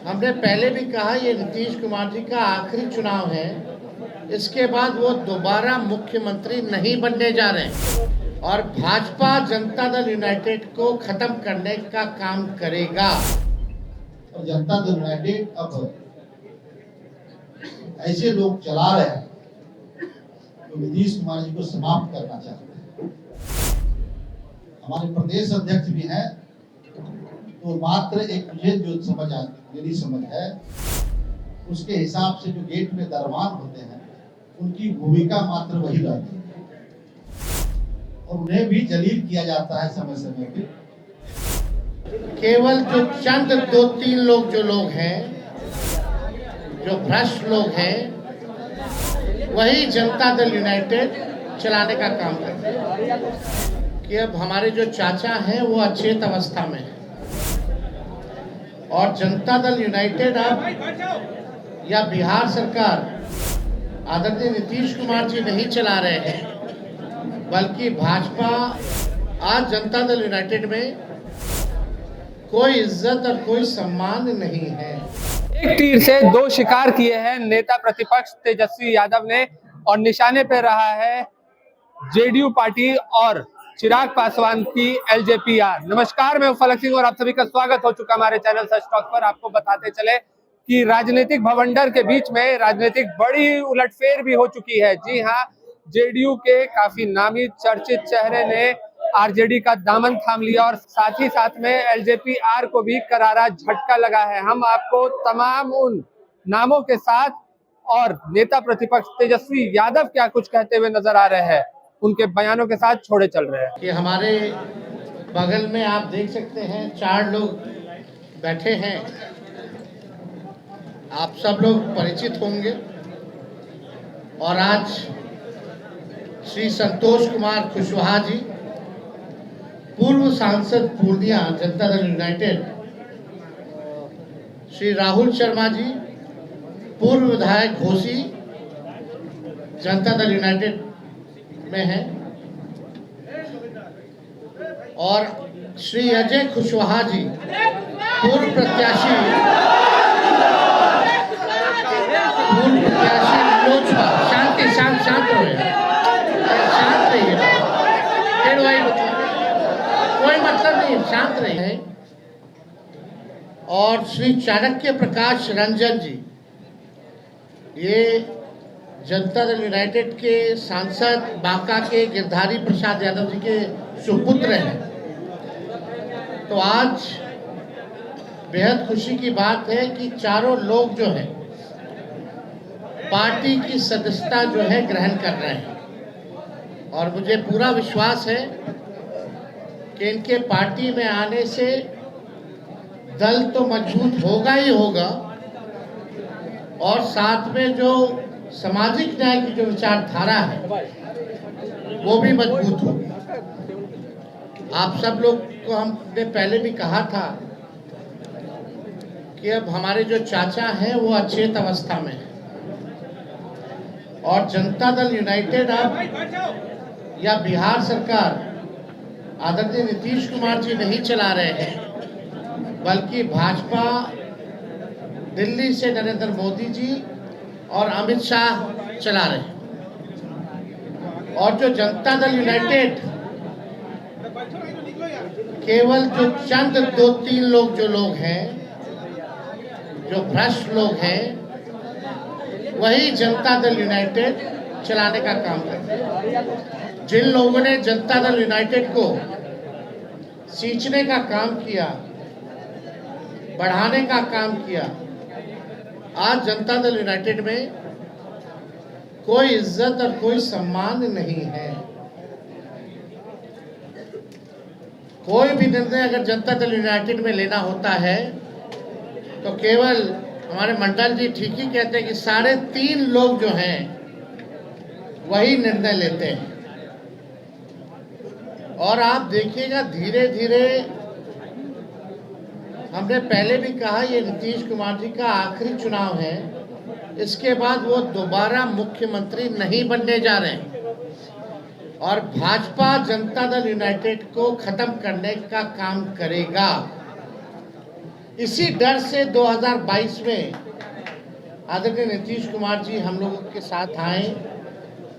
हमने पहले भी कहा ये नीतीश कुमार जी का आखिरी चुनाव है। इसके बाद वो दोबारा मुख्यमंत्री नहीं बनने जा रहे हैं और भाजपा जनता दल यूनाइटेड को खत्म करने का काम करेगा। और जनता दल यूनाइटेड अब ऐसे लोग चला रहे हैं जो नीतीश कुमार जी को समाप्त करना चाहते हैं। हमारे प्रदेश अध्यक्ष भी हैं, तो मात्र एक मुझे जो मेरी समझ है उसके हिसाब से जो गेट में दरबान होते हैं उनकी भूमिका मात्र वही रहती है और उन्हें भी जलील किया जाता है समय समय पे। केवल जो चंद 2-3 लोग हैं, जो भ्रष्ट लोग हैं, वही जनता दल यूनाइटेड चलाने का काम करते हैं कि अब हमारे जो चाचा हैं वो अचेत अवस्था में है और जनता दल यूनाइटेड अब या बिहार सरकार आदरणीय नीतीश कुमार जी नहीं चला रहे हैं, बल्कि भाजपा आज जनता दल यूनाइटेड में कोई इज्जत और कोई सम्मान नहीं है। एक तीर से दो शिकार किए हैं नेता प्रतिपक्ष तेजस्वी यादव ने और निशाने पे रहा है जेडीयू पार्टी और चिराग पासवान की एलजेपीआर। नमस्कार, मैं फलक सिंह और आप सभी का स्वागत हो चुका हमारे चैनल सच टॉक पर। आपको बताते चले कि राजनीतिक भवंडर के बीच में राजनीतिक बड़ी उलटफेर भी हो चुकी है। जी हाँ, जेडीयू के काफी नामी चर्चित चेहरे ने आरजेडी का दामन थाम लिया और साथ ही साथ में एलजेपीआर को भी करारा झटका लगा है। हम आपको तमाम उन नामों के साथ और नेता प्रतिपक्ष तेजस्वी यादव क्या कुछ कहते हुए नजर आ रहे हैं, उनके बयानों के साथ छोड़े चल रहे हैं कि हमारे बगल में आप देख सकते हैं 4 लोग बैठे हैं। आप सब लोग परिचित होंगे और आज श्री संतोष कुमार कुशवाहा जी, पूर्व सांसद पूर्णिया जनता दल यूनाइटेड, श्री राहुल शर्मा जी, पूर्व विधायक घोसी जनता दल यूनाइटेड में है, और श्री अजय कुशवाहा जी, पूर्व प्रत्याशी लोजपा। शांत हो रहे शांत रहिए, कोई मतलब नहीं, शांत रहे। और श्री चाणक्य प्रकाश रंजन जी, ये जनता दल यूनाइटेड के सांसद बांका के गिरधारी प्रसाद यादव जी के सुपुत्र हैं। तो आज बेहद खुशी की बात है कि चारों लोग जो हैं पार्टी की सदस्यता जो है ग्रहण कर रहे हैं और मुझे पूरा विश्वास है कि इनके पार्टी में आने से दल तो मजबूत होगा ही होगा और साथ में जो सामाजिक न्याय की जो विचारधारा है वो भी मजबूत होगी। आप सब लोग को हमने पहले भी कहा था कि अब हमारे जो चाचा हैं वो अचेत अवस्था में है और जनता दल यूनाइटेड अब या बिहार सरकार आदरणीय नीतीश कुमार जी नहीं चला रहे हैं, बल्कि भाजपा दिल्ली से नरेंद्र मोदी जी और अमित शाह चला रहे हैं। और जो जनता दल यूनाइटेड केवल जो चंद 2-3 लोग हैं, जो भ्रष्ट लोग हैं, वही जनता दल यूनाइटेड चलाने का काम करते हैं। जिन लोगों ने जनता दल यूनाइटेड को सींचने का काम किया, बढ़ाने का काम किया, आज जनता दल यूनाइटेड में कोई इज्जत और कोई सम्मान नहीं है। कोई भी निर्णय अगर जनता दल यूनाइटेड में लेना होता है तो केवल हमारे मंडल जी ठीक ही कहते हैं कि 3.5 लोग जो हैं वही निर्णय लेते हैं। और आप देखिएगा धीरे धीरे, हमने पहले भी कहा ये नीतीश कुमार जी का आखिरी चुनाव है। इसके बाद वो दोबारा मुख्यमंत्री नहीं बनने जा रहे हैं और भाजपा जनता दल यूनाइटेड को खत्म करने का काम करेगा। इसी डर से 2022 में आदरणीय नीतीश कुमार जी हम लोगों के साथ आए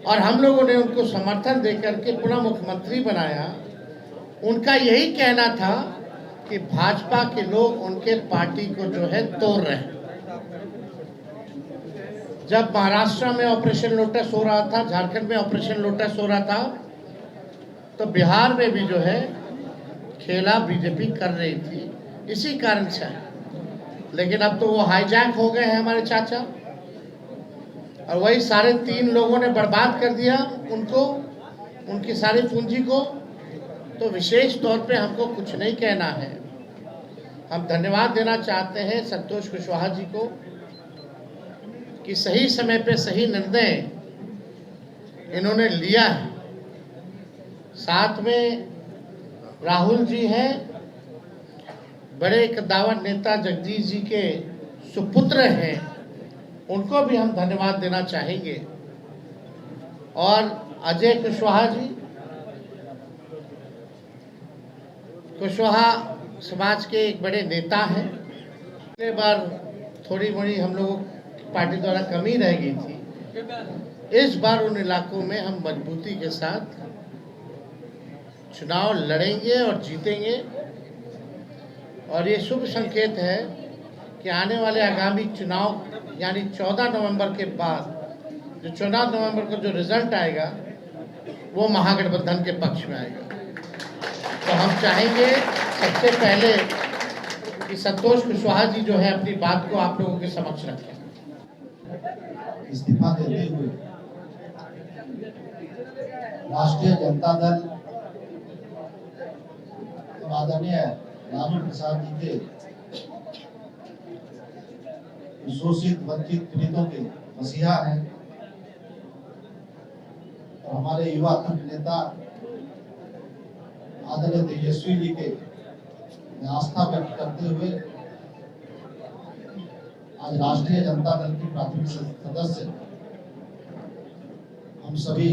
और हम लोगों ने उनको समर्थन देकर के पुनः मुख्यमंत्री बनाया। उनका यही कहना था कि भाजपा के लोग उनके पार्टी को जो है तोड़ रहे हैं। जब महाराष्ट्र में ऑपरेशन लोटस हो रहा था, झारखंड में ऑपरेशन लोटस हो रहा था, तो बिहार में भी जो है खेला बीजेपी कर रही थी, इसी कारण से। लेकिन अब तो वो हाईजैक हो गए हैं हमारे चाचा, और वही सारे 3 लोगों ने बर्बाद कर दिया उनको, उनकी सारी पूंजी को। तो विशेष तौर पे हमको कुछ नहीं कहना है, हम धन्यवाद देना चाहते हैं संतोष कुशवाहा जी को कि सही समय पे सही निर्णय इन्होंने लिया है। साथ में राहुल जी हैं, बड़े कद्दावर नेता जगदीश जी के सुपुत्र हैं, उनको भी हम धन्यवाद देना चाहेंगे। और अजय कुशवाहा जी, कुशवाहा समाज के एक बड़े नेता हैं। पिछले बार थोड़ी मोड़ी हम लोगों की पार्टी द्वारा कमी रह गई थी, इस बार उन इलाकों में हम मजबूती के साथ चुनाव लड़ेंगे और जीतेंगे। और ये शुभ संकेत है कि आने वाले आगामी चुनाव यानी 14 नवंबर के बाद जो 14 नवंबर का जो रिजल्ट आएगा वो महागठबंधन के पक्ष में आएगा। तो हम चाहेंगे सबसे पहले कि संतोष कुशवाहा जी जो है अपनी बात को आप लोगों के समक्ष रखें। इस्तीफा देते हुए राष्ट्रीय जनता दल और आदरणीय लालू प्रसाद जी के शोषित वंचित पीड़ितों के मसीहा हैं और हमारे युवा नेता आदरणीय तेजस्वी जी के आस्था व्यक्त करते हुए आज राष्ट्रीय जनता दल की प्राथमिक सदस्य हम सभी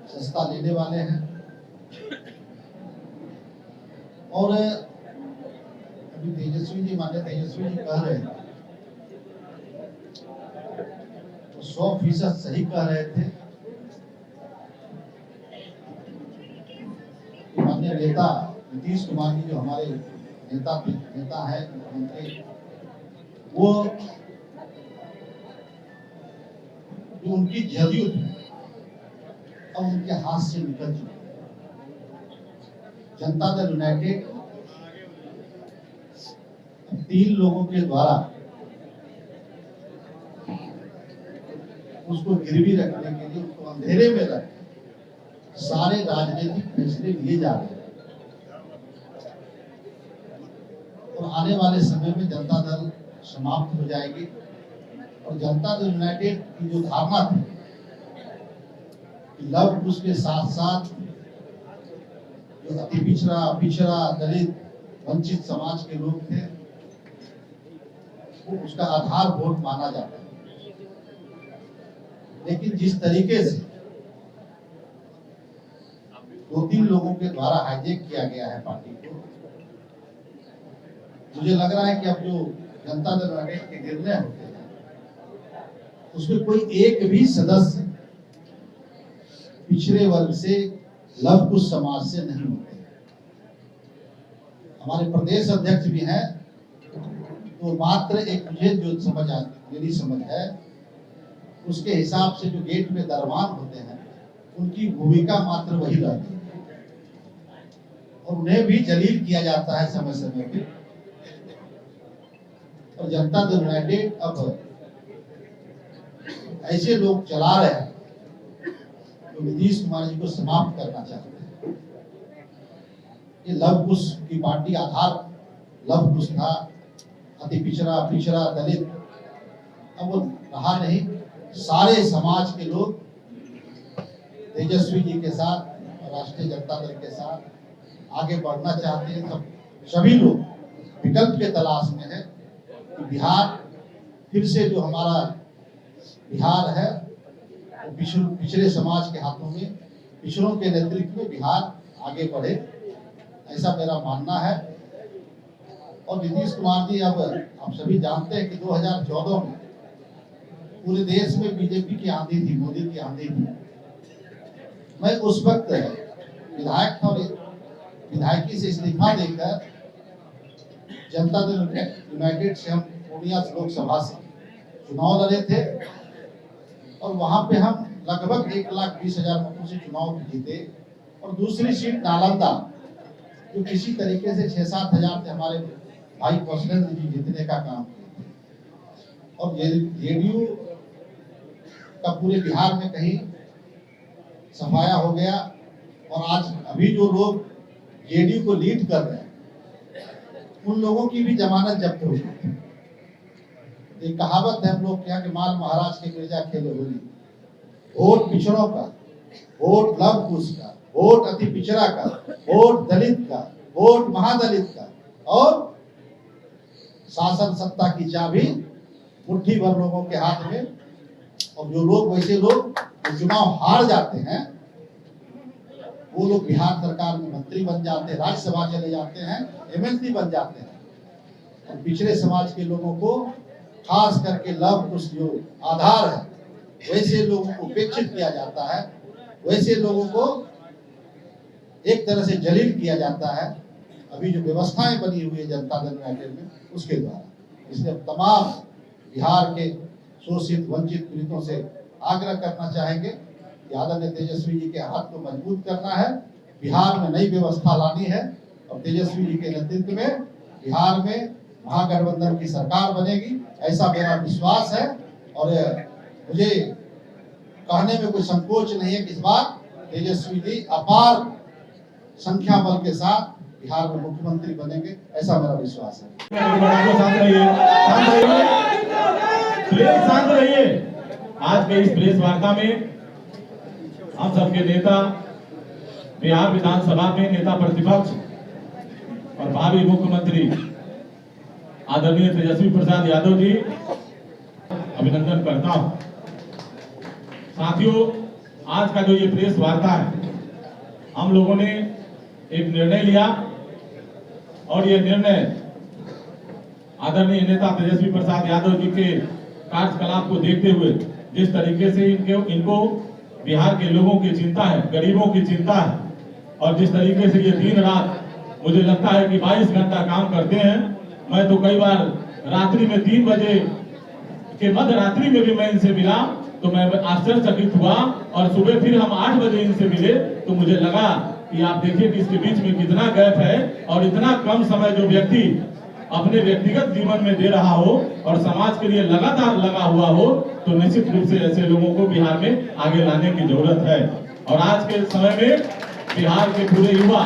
सस्ता लेने वाले हैं। और अभी माननीय तेजस्वी जी कह रहे हैं तो 100% सही कह रहे थे। माननीय नेता नीतीश कुमार जी जो हमारे नेता है मुख्यमंत्री, वो जो उनकी जदयू अब उनके हाथ से निकल चुकी। जनता दल यूनाइटेड 3 लोगों के द्वारा उसको गिरवी रखने के लिए, उसको अंधेरे में रख सारे राजनीतिक फैसले लिए जा रहे हैं। और आने वाले समय में जनता दल समाप्त हो जाएगी और जनता दल यूनाइटेड की जो धारणा थी कि लव कुश के साथ साथ जो अति पिछड़ा दलित वंचित समाज के लोग थे वो उसका आधार वोट माना जाता है। लेकिन जिस तरीके से 2-3 लोगों के द्वारा हाईजैक किया गया है पार्टी को, मुझे लग रहा है कि अब जो जनता दल यूनाइटेड के निर्णय होते हैं उसमें कोई एक भी सदस्य पिछड़े वर्ग से लव कुश समाज से नहीं होते। हमारे प्रदेश अध्यक्ष भी हैं तो मात्र एक मुझे जो मेरी समझ है उसके हिसाब से जो गेट में दरबान होते हैं उनकी भूमिका मात्र वही रहती है और उन्हें भी जलील किया जाता है समय समय पे। और जनता दल यूनाइटेड अब ऐसे लोग चला रहे हैं जो नीतीश कुमार जी को समाप्त करना चाहते हैं। ये लव कुश की पार्टी आधार लव कुश था, अति पिछड़ा दलित, अब वो रहा नहीं। सारे समाज के लोग तेजस्वी जी के साथ और राष्ट्रीय जनता दल के साथ आगे बढ़ना चाहते हैं। सब सभी लोग विकल्प के तलाश में है कि बिहार फिर से जो हमारा बिहार है वो पिछड़े समाज के हाथों में, पिछड़ों के नेतृत्व में बिहार आगे बढ़े, ऐसा मेरा मानना है। और नीतीश कुमार जी, अब आप सभी जानते हैं कि 2014 में पूरे देश में बीजेपी की आंधी थी, मोदी की आंधी थी। मैं उस वक्त विधायक था और विधायकी से इस्तीफा देकर जनता दल यूनाइटेड से हम पूर्णिया लोकसभा से चुनाव लड़े थे और वहां पे हम लगभग 1,20,000 मतों से चुनाव जीते। और दूसरी सीट नालंदा, जो किसी तरीके से 6-7 हजार थे, हमारे भाई कौशलेंद्र जी जीतने का काम किए थे। और जेडीयू का पूरे बिहार में कहीं सफाया हो गया। और आज अभी जो लोग जेडीयू को लीड कर रहे हैं, उन लोगों की भी जमानत जब्त हो गई। एक कहावत है हम लोग क्या कि माल महाराज के मिर्जा खेले होली। वोट पिछड़ों का, वोट लव कुश का, वोट अति पिछड़ा का, वोट दलित का, वोट महादलित का, और शासन सत्ता की चाबी मुट्ठी भर लोगों के हाथ में। और जो लोग, वैसे लोग जो चुनाव हार जाते हैं, वो लोग बिहार सरकार में मंत्री बन जाते हैं, राज्यसभा चले जाते हैं, एमएलसी बन जाते हैं। और पिछड़े समाज के लोगों को, खास करके लव कुश जो आधार है, वैसे लोगों को उपेक्षित किया जाता है, वैसे लोगों को एक तरह से जलील किया जाता है। अभी जो व्यवस्थाएं बनी हुई है जनता दल यूनाइटेड में, उसके द्वारा। इसलिए तमाम बिहार के शोषित वंचित पीड़ितों से आग्रह करना चाहेंगे कि आदरणीय तेजस्वी जी के हाथ को मजबूत करना है, बिहार में नई व्यवस्था लानी है। और तेजस्वी जी के नेतृत्व में बिहार में महागठबंधन की सरकार बनेगी, ऐसा मेरा विश्वास है। और मुझे कहने में कोई संकोच नहीं है कि इस बार तेजस्वी जी अपार संख्या बल के साथ बिहार में मुख्यमंत्री बनेंगे, ऐसा मेरा विश्वास है। शांत रहिए। आज के इस प्रेस वार्ता में हम सबके नेता, बिहार विधानसभा में नेता प्रतिपक्ष और भावी मुख्यमंत्री आदरणीय तेजस्वी प्रसाद यादव जी, अभिनंदन करता हूं। साथियों, आज का जो ये प्रेस वार्ता है, हम लोगों ने एक निर्णय लिया और ये निर्णय आदरणीय नेता तेजस्वी प्रसाद यादव जी के कार्यकलाप को देखते हुए, जिस तरीके से इनको बिहार के लोगों की चिंता है, गरीबों की चिंता है, और जिस तरीके से ये दिन रात, मुझे लगता है कि 22 घंटा काम करते हैं। मैं तो कई बार रात्रि में 3 बजे के मध्य रात्रि में भी मैं इनसे मिला तो मैं आश्चर्यचकित हुआ। और सुबह फिर हम 8 बजे इनसे मिले तो मुझे लगा कि आप देखिए कि इसके बीच में कितना गैप है। और इतना कम समय जो व्यक्ति अपने व्यक्तिगत जीवन में दे रहा हो और समाज के लिए लगातार लगा हुआ हो, तो निश्चित रूप से ऐसे लोगों को बिहार में आगे लाने की जरूरत है। और आज के समय में बिहार के पूरे युवा,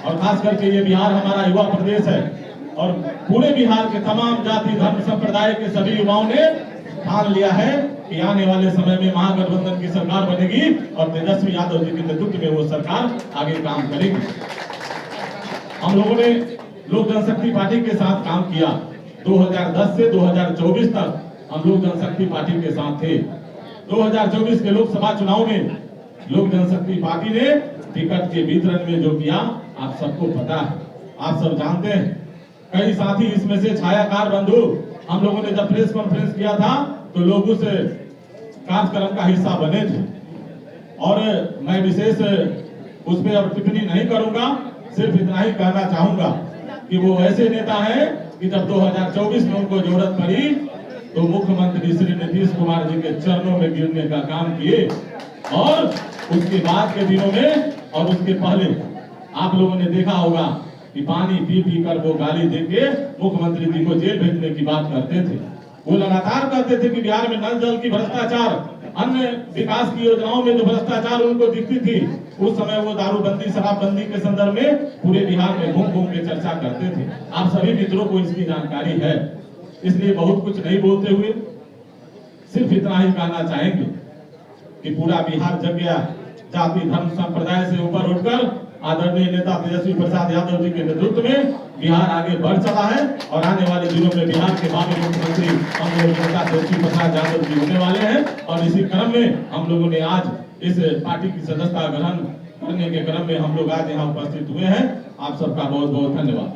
और खास करके ये बिहार हमारा युवा प्रदेश है, और पूरे बिहार के तमाम जाति धर्म संप्रदाय के सभी युवाओं ने ठान लिया है कि आने वाले समय में महागठबंधन की सरकार बनेगी और तेजस्वी यादव जी के नेतृत्व में वो सरकार आगे काम करेगी। हम लोगों ने लोक जनशक्ति पार्टी के साथ काम किया। 2010 से 2024 तक हम लोक जनशक्ति पार्टी के साथ थे। 2024 के लोकसभा चुनाव में लोक जनशक्ति पार्टी ने टिकट के वितरण में जो किया, आप सबको पता है, आप सब जानते हैं। कई साथी इसमें से छायाकार बंधु, हम लोगों ने जब प्रेस कॉन्फ्रेंस किया था तो लोग उस कार्यक्रम का हिस्सा बने थे। और मैं विशेष उस पर अब टिप्पणी नहीं करूंगा, सिर्फ इतना ही कहना चाहूंगा कि वो ऐसे नेता हैं कि जब 2024 में उनको जरूरत पड़ी तो मुख्यमंत्री श्री नीतीश कुमार जी के चरणों में गिरने का काम किए। और उसके बाद के दिनों में और उसके पहले आप लोगों ने देखा होगा कि पानी पी पी कर वो गाली देके मुख्यमंत्री जी को जेल भेजने की बात करते थे। वो लगातार कहते थे कि बिहार में नल जल की भ्रष्टाचार, अन्य विकास की योजनाओं में जो भ्रष्टाचार उनको दिखती थी, उस समय वो दारूबंदी शराबबंदी के संदर्भ में पूरे बिहार में घूम घूम के चर्चा करते थे। आप सभी मित्रों को इसकी जानकारी है, इसलिए बहुत कुछ नहीं बोलते हुए सिर्फ इतना ही कहना चाहेंगे कि पूरा बिहार जग गया। जाति धर्म संप्रदाय से ऊपर उठकर आदरणीय नेता तेजस्वी प्रसाद यादव जी के नेतृत्व में बिहार आगे बढ़ चला है। और आने वाले दिनों में बिहार के भावी मुख्यमंत्री हम लोग नेता तेजस्वी प्रसाद यादव जी होने वाले हैं। और इसी क्रम में हम लोगों ने आज इस पार्टी की सदस्यता ग्रहण करने के क्रम में हम लोग आज यहाँ उपस्थित हुए हैं। आप सबका बहुत बहुत धन्यवाद।